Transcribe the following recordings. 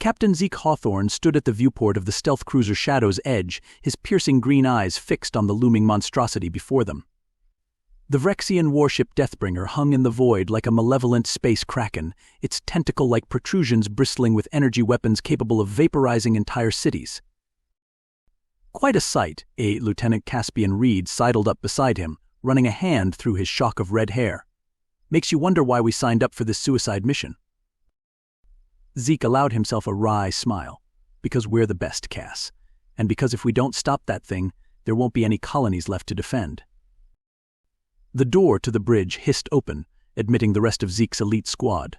Captain Zeke Hawthorne stood at the viewport of the stealth cruiser Shadow's edge, his piercing green eyes fixed on the looming monstrosity before them. The Vrexian warship Deathbringer hung in the void like a malevolent space kraken, its tentacle-like protrusions bristling with energy weapons capable of vaporizing entire cities. Quite a sight, Lieutenant Caspian Reed sidled up beside him, running a hand through his shock of red hair. Makes you wonder why we signed up for this suicide mission. Zeke allowed himself a wry smile. Because we're the best, Cass. And because if we don't stop that thing, there won't be any colonies left to defend. The door to the bridge hissed open, admitting the rest of Zeke's elite squad.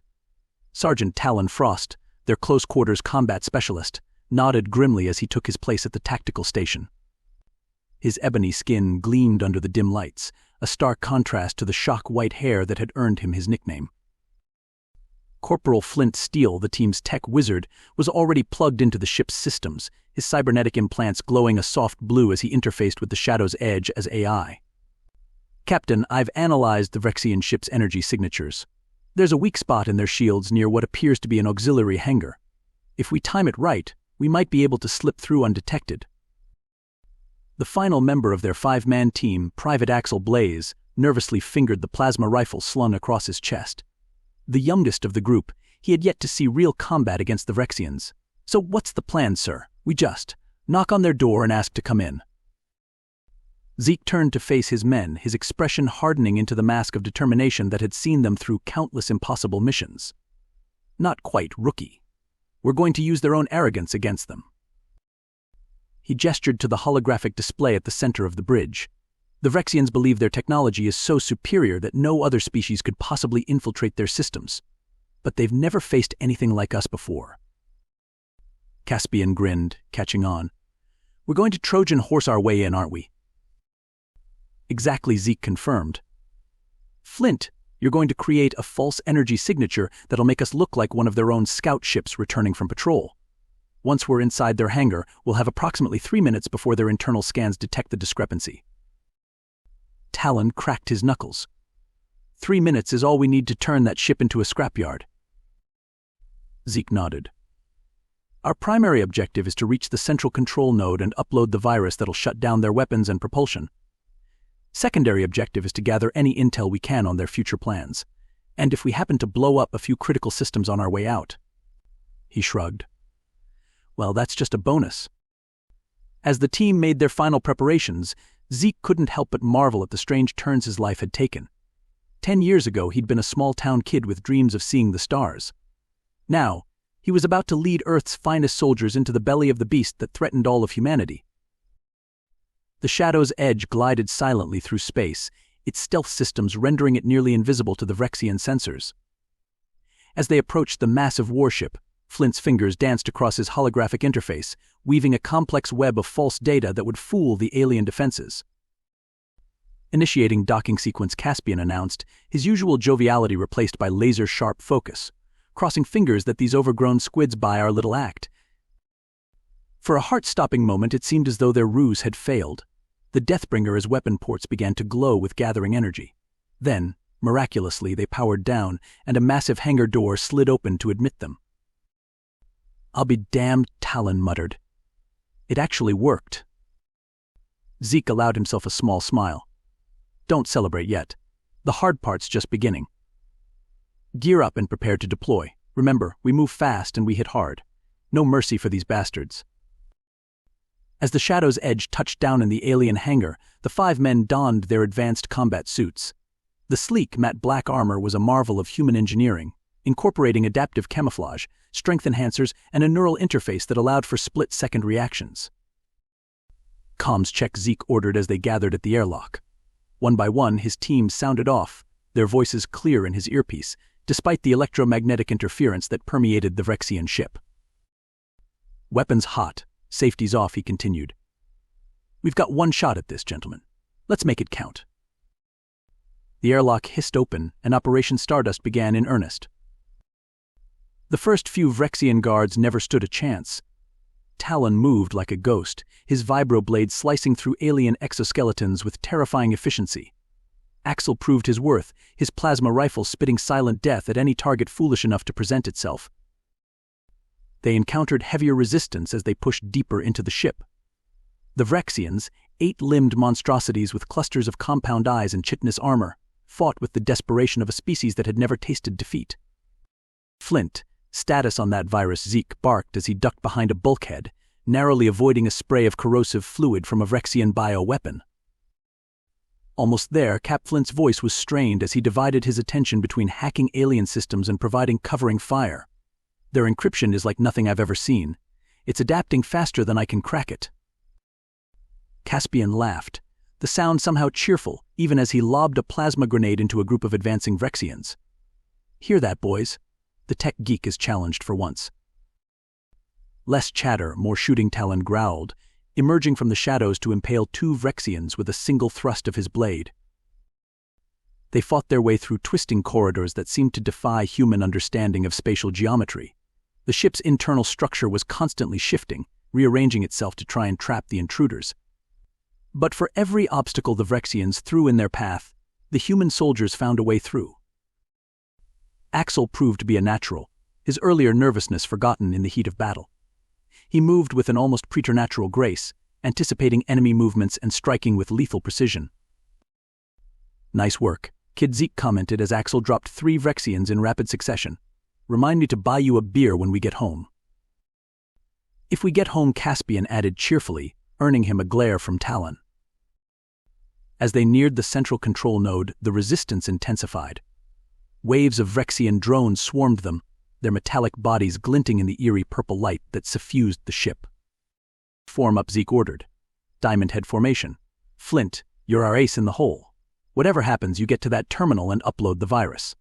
Sergeant Talon Frost, their close-quarters combat specialist, nodded grimly as he took his place at the tactical station. His ebony skin gleamed under the dim lights, a stark contrast to the shock-white hair that had earned him his nickname. Corporal Flint Steele, the team's tech wizard, was already plugged into the ship's systems, his cybernetic implants glowing a soft blue as he interfaced with the Shadow's edge as AI. Captain, I've analyzed the Vrexian ship's energy signatures. There's a weak spot in their shields near what appears to be an auxiliary hangar. If we time it right, we might be able to slip through undetected. The final member of their 5-man team, Private Axel Blaze, nervously fingered the plasma rifle slung across his chest. The youngest of the group, he had yet to see real combat against the Vrexians. So what's the plan, sir? We just knock on their door and ask to come in. Zeke turned to face his men, his expression hardening into the mask of determination that had seen them through countless impossible missions. Not quite rookie. We're going to use their own arrogance against them. He gestured to the holographic display at the center of the bridge. The Vrexians believe their technology is so superior that no other species could possibly infiltrate their systems. But they've never faced anything like us before. Caspian grinned, catching on. We're going to Trojan horse our way in, aren't we? Exactly, Zeke confirmed. Flint, you're going to create a false energy signature that'll make us look like one of their own scout ships returning from patrol. Once we're inside their hangar, we'll have approximately 3 minutes before their internal scans detect the discrepancy. Talon cracked his knuckles. 3 minutes is all we need to turn that ship into a scrapyard. Zeke nodded. Our primary objective is to reach the central control node and upload the virus that'll shut down their weapons and propulsion. Secondary objective is to gather any intel we can on their future plans, and if we happen to blow up a few critical systems on our way out. He shrugged. Well, that's just a bonus. As the team made their final preparations, Zeke couldn't help but marvel at the strange turns his life had taken. 10 years ago, he'd been a small-town kid with dreams of seeing the stars. Now, he was about to lead Earth's finest soldiers into the belly of the beast that threatened all of humanity. The Shadow's edge glided silently through space, its stealth systems rendering it nearly invisible to the Vrexian sensors. As they approached the massive warship, Flint's fingers danced across his holographic interface, weaving a complex web of false data that would fool the alien defenses. Initiating docking sequence, Caspian announced, his usual joviality replaced by laser-sharp focus, crossing fingers that these overgrown squids buy our little act. For a heart-stopping moment, it seemed as though their ruse had failed. The Deathbringer's weapon ports began to glow with gathering energy. Then, miraculously, they powered down, and a massive hangar door slid open to admit them. I'll be damned, Talon muttered. It actually worked. Zeke allowed himself a small smile. Don't celebrate yet. The hard part's just beginning. Gear up and prepare to deploy. Remember, we move fast and we hit hard. No mercy for these bastards. As the Shadow's edge touched down in the alien hangar, the 5 men donned their advanced combat suits. The sleek, matte black armor was a marvel of human engineering, incorporating adaptive camouflage, strength enhancers, and a neural interface that allowed for split-second reactions. Comms check, Zeke ordered as they gathered at the airlock. One by one, his team sounded off, their voices clear in his earpiece, despite the electromagnetic interference that permeated the Vrexian ship. Weapons hot. Safety's off, he continued. We've got one shot at this, gentlemen. Let's make it count. The airlock hissed open, and Operation Stardust began in earnest. The first few Vrexian guards never stood a chance. Talon moved like a ghost, his vibroblade slicing through alien exoskeletons with terrifying efficiency. Axel proved his worth, his plasma rifle spitting silent death at any target foolish enough to present itself. they encountered heavier resistance as they pushed deeper into the ship. The Vrexians, 8-limbed monstrosities with clusters of compound eyes and chitinous armor, fought with the desperation of a species that had never tasted defeat. Flint, status on that virus, Zeke barked as he ducked behind a bulkhead, narrowly avoiding a spray of corrosive fluid from a Vrexian bioweapon. Almost there, Cap Flint's voice was strained as he divided his attention between hacking alien systems and providing covering fire. Their encryption is like nothing I've ever seen. It's adapting faster than I can crack it. Caspian laughed, the sound somehow cheerful, even as he lobbed a plasma grenade into a group of advancing Vrexians. Hear that, boys? The tech geek is challenged for once. Less chatter, more shooting, Talon growled, emerging from the shadows to impale 2 Vrexians with a single thrust of his blade. They fought their way through twisting corridors that seemed to defy human understanding of spatial geometry. The ship's internal structure was constantly shifting, rearranging itself to try and trap the intruders. But for every obstacle the Vrexians threw in their path, the human soldiers found a way through. Axel proved to be a natural, his earlier nervousness forgotten in the heat of battle. He moved with an almost preternatural grace, anticipating enemy movements and striking with lethal precision. Nice work, Kid Zeke commented as Axel dropped 3 Vrexians in rapid succession. Remind me to buy you a beer when we get home. If we get home, Caspian added cheerfully, earning him a glare from Talon. As they neared the central control node, the resistance intensified. Waves of Vrexian drones swarmed them, their metallic bodies glinting in the eerie purple light that suffused the ship. Form up, Zeke ordered. Diamond head formation. Flint, you're our ace in the hole. Whatever happens, you get to that terminal and upload the virus.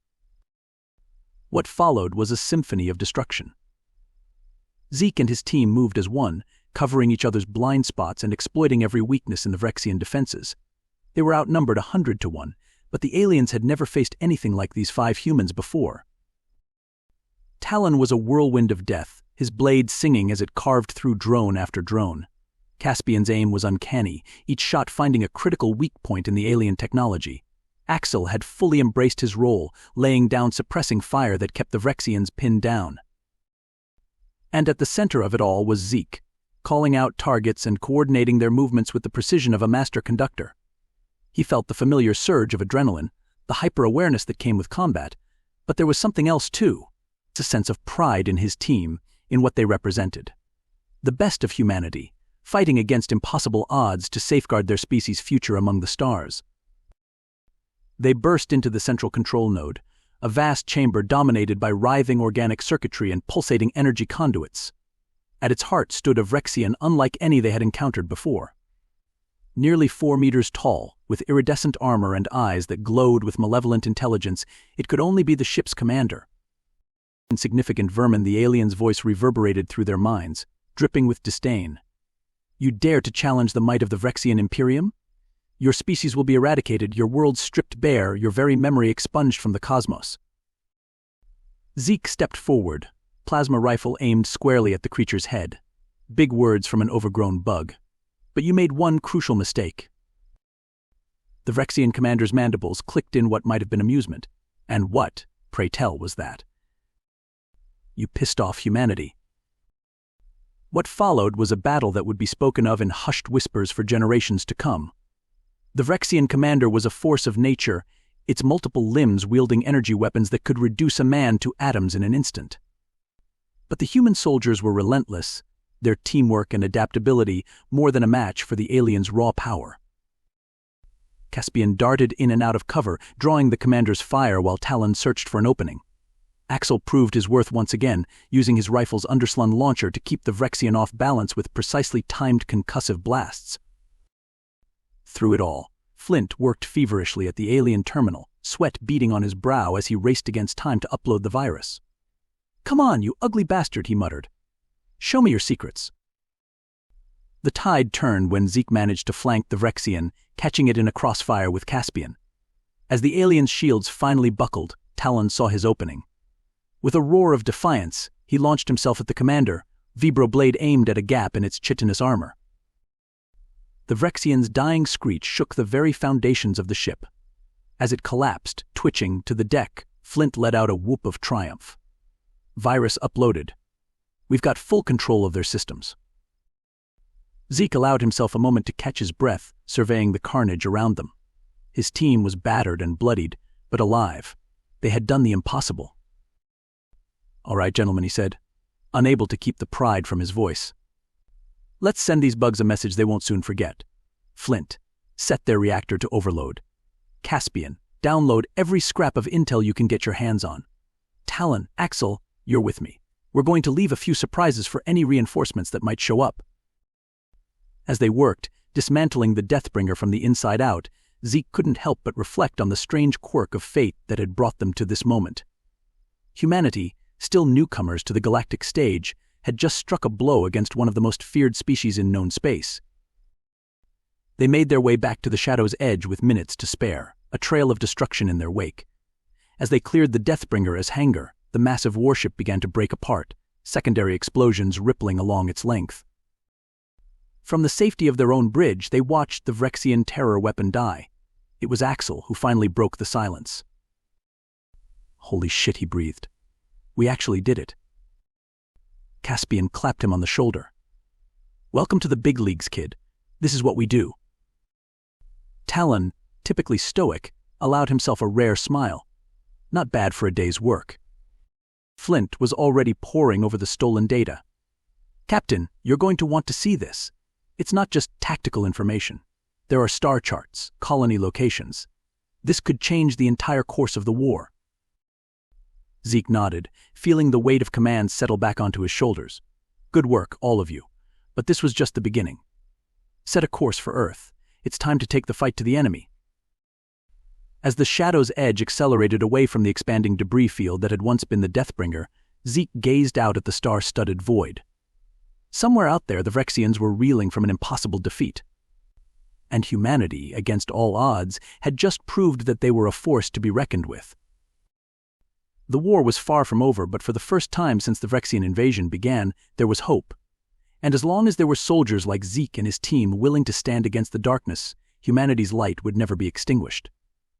What followed was a symphony of destruction. Zeke and his team moved as one, covering each other's blind spots and exploiting every weakness in the Vrexian defenses. They were outnumbered 100 to 1, but the aliens had never faced anything like these 5 humans before. Talon was a whirlwind of death, his blade singing as it carved through drone after drone. Caspian's aim was uncanny, each shot finding a critical weak point in the alien technology. Axel had fully embraced his role, laying down suppressing fire that kept the Vrexians pinned down. And at the center of it all was Zeke, calling out targets and coordinating their movements with the precision of a master conductor. He felt the familiar surge of adrenaline, the hyper-awareness that came with combat, but there was something else too. A sense of pride in his team, in what they represented. The best of humanity, fighting against impossible odds to safeguard their species' future among the stars. They burst into the central control node, a vast chamber dominated by writhing organic circuitry and pulsating energy conduits. At its heart stood a Vrexian unlike any they had encountered before. Nearly 4 meters tall, with iridescent armor and eyes that glowed with malevolent intelligence, it could only be the ship's commander. Insignificant vermin, the alien's voice reverberated through their minds, dripping with disdain. You dare to challenge the might of the Vrexian Imperium? Your species will be eradicated, your world stripped bare, your very memory expunged from the cosmos. Zeke stepped forward, plasma rifle aimed squarely at the creature's head. Big words from an overgrown bug. But you made one crucial mistake. The Vrexian commander's mandibles clicked in what might have been amusement. And what, pray tell, was that? You pissed off humanity. What followed was a battle that would be spoken of in hushed whispers for generations to come. The Vrexian commander was a force of nature, its multiple limbs wielding energy weapons that could reduce a man to atoms in an instant. But the human soldiers were relentless, their teamwork and adaptability more than a match for the aliens' raw power. Caspian darted in and out of cover, drawing the commander's fire while Talon searched for an opening. Axel proved his worth once again, using his rifle's underslung launcher to keep the Vrexian off balance with precisely timed concussive blasts. Through it all, Flint worked feverishly at the alien terminal, sweat beading on his brow as he raced against time to upload the virus. "Come on, you ugly bastard," he muttered. "Show me your secrets." The tide turned when Zeke managed to flank the Vrexian, catching it in a crossfire with Caspian. As the alien's shields finally buckled, Talon saw his opening. With a roar of defiance, he launched himself at the commander, vibroblade aimed at a gap in its chitinous armor. The Vrexian's dying screech shook the very foundations of the ship. As it collapsed, twitching, to the deck, Flint let out a whoop of triumph. Virus uploaded. We've got full control of their systems." Zeke allowed himself a moment to catch his breath, surveying the carnage around them. His team was battered and bloodied, but alive. They had done the impossible. "All right, gentlemen," he said, unable to keep the pride from his voice. "Let's send these bugs a message they won't soon forget. Flint, set their reactor to overload. Caspian, download every scrap of intel you can get your hands on. Talon, Axel, you're with me. We're going to leave a few surprises for any reinforcements that might show up." As they worked, dismantling the Deathbringer from the inside out, Zeke couldn't help but reflect on the strange quirk of fate that had brought them to this moment. Humanity, still newcomers to the galactic stage, had just struck a blow against one of the most feared species in known space. They made their way back to the Shadow's edge with minutes to spare, a trail of destruction in their wake. As they cleared the Deathbringer as hangar, the massive warship began to break apart, secondary explosions rippling along its length. From the safety of their own bridge, they watched the Vrexian terror weapon die. It was Axel who finally broke the silence. "Holy shit," he breathed. "We actually did it." Caspian clapped him on the shoulder. "Welcome to the big leagues, kid. This is what we do." Talon, typically stoic, allowed himself a rare smile. Not bad for a day's work. Flint was already poring over the stolen data. "Captain, you're going to want to see this. It's not just tactical information. There are star charts, colony locations. This could change the entire course of the war." Zeke nodded, feeling the weight of command settle back onto his shoulders. "Good work, all of you. But this was just the beginning. Set a course for Earth. It's time to take the fight to the enemy." As the Shadow's edge accelerated away from the expanding debris field that had once been the Deathbringer, Zeke gazed out at the star-studded void. Somewhere out there, the Vrexians were reeling from an impossible defeat. And humanity, against all odds, had just proved that they were a force to be reckoned with. The war was far from over, but for the first time since the Vrexian invasion began, there was hope. And as long as there were soldiers like Zeke and his team willing to stand against the darkness, humanity's light would never be extinguished.